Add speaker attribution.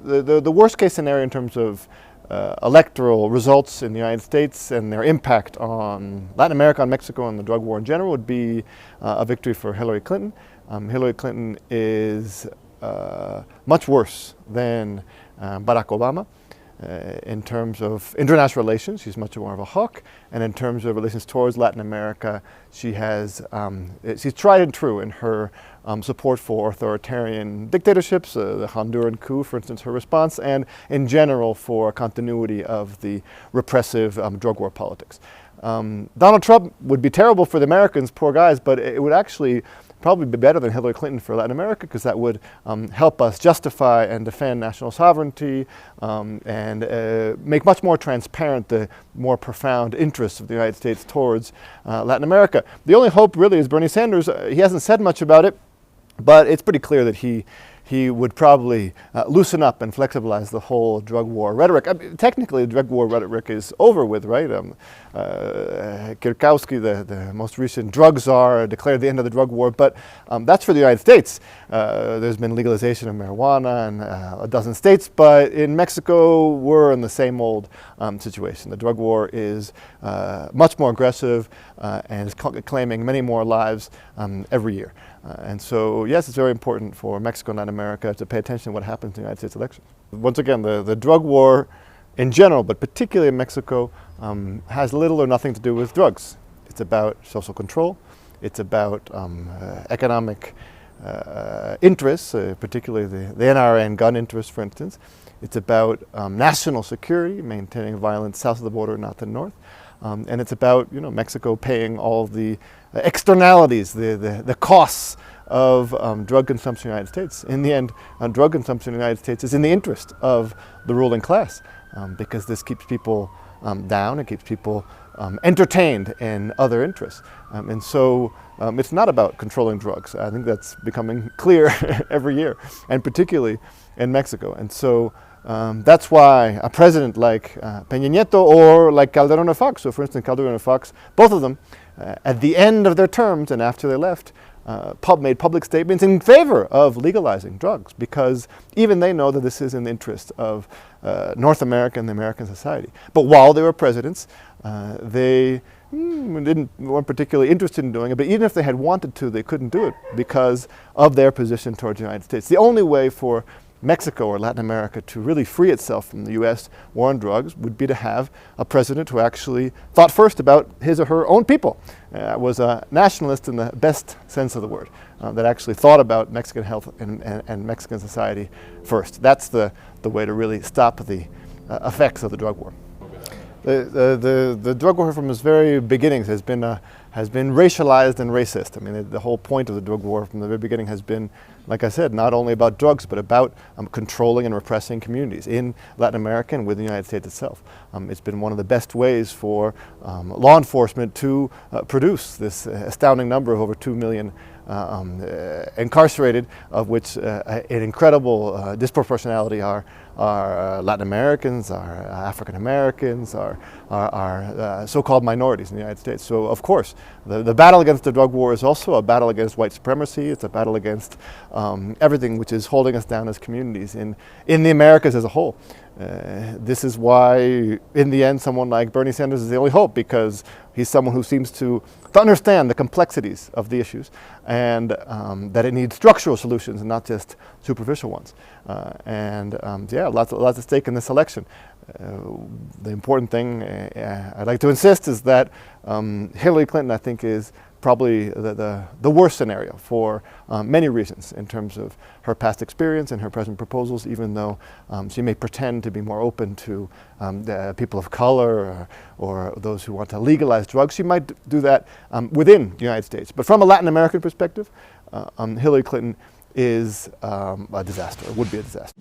Speaker 1: the worst case scenario in terms of electoral results in the United States and their impact on Latin America, on Mexico, and the drug war in general would be a victory for Hillary Clinton. Hillary Clinton is much worse than Barack Obama. In terms of international relations, she's much more of a hawk, and in terms of relations towards Latin America, she's tried and true in her support for authoritarian dictatorships, the Honduran coup, for instance, her response, and in general for continuity of the repressive drug war politics. Donald Trump would be terrible for the Americans, poor guys, but it would actually probably be better than Hillary Clinton for Latin America, because that would help us justify and defend national sovereignty and make much more transparent the more profound interests of the United States towards Latin America. The only hope really is Bernie Sanders. He hasn't said much about it, but it's pretty clear that he would probably loosen up and flexibilize the whole drug war rhetoric. I mean, technically, the drug war rhetoric is over with, right? Kirkowski, the most recent drug czar, declared the end of the drug war, but that's for the United States. There's been legalization of marijuana in a dozen states, but in Mexico, we're in the same old situation. The drug war is much more aggressive and is claiming many more lives every year. And so, yes, it's very important for Mexico and Latin America to pay attention to what happens in the United States elections. Once again, the drug war in general, but particularly in Mexico, has little or nothing to do with drugs. It's about social control. It's about economic interests, particularly the NRA and gun interests, for instance. It's about national security, maintaining violence south of the border, not the north. And it's about Mexico paying all the externalities, the costs of drug consumption in the United States. In the end, drug consumption in the United States is in the interest of the ruling class, because this keeps people down, it keeps people entertained in other interests. And so it's not about controlling drugs. I think that's becoming clear every year, and particularly in Mexico. And so that's why a president like Peña Nieto or like Calderón or Fox, so for instance Calderón or Fox, both of them, at the end of their terms and after they left, made public statements in favor of legalizing drugs, because even they know that this is in the interest of North America and the American society. But while they were presidents, they weren't particularly interested in doing it, but even if they had wanted to, they couldn't do it because of their position towards the United States. The only way for Mexico or Latin America to really free itself from the U.S. war on drugs would be to have a president who actually thought first about his or her own people, was a nationalist in the best sense of the word, that actually thought about Mexican health and Mexican society first. That's the way to really stop the effects of the drug war. The drug war from its very beginnings has been racialized and racist. I mean, the whole point of the drug war from the very beginning has been, like I said, not only about drugs, but about controlling and repressing communities in Latin America and within the United States itself. It's been one of the best ways for law enforcement to produce this astounding number of over 2 million incarcerated, of which an incredible disproportionality are Latin Americans, are African Americans, are so-called minorities in the United States. So, of course, the battle against the drug war is also a battle against white supremacy. It's a battle against everything which is holding us down as communities in the Americas as a whole. This is why, in the end, someone like Bernie Sanders is the only hope, because he's someone who seems to understand the complexities of the issues, and that it needs structural solutions and not just superficial ones. Yeah, lots at stake in this election. The important thing I'd like to insist is that Hillary Clinton, I think, is probably the worst scenario for many reasons in terms of her past experience and her present proposals, even though she may pretend to be more open to the people of color or those who want to legalize drugs. She might do that within the United States. But from a Latin American perspective, Hillary Clinton is a disaster, or would be a disaster.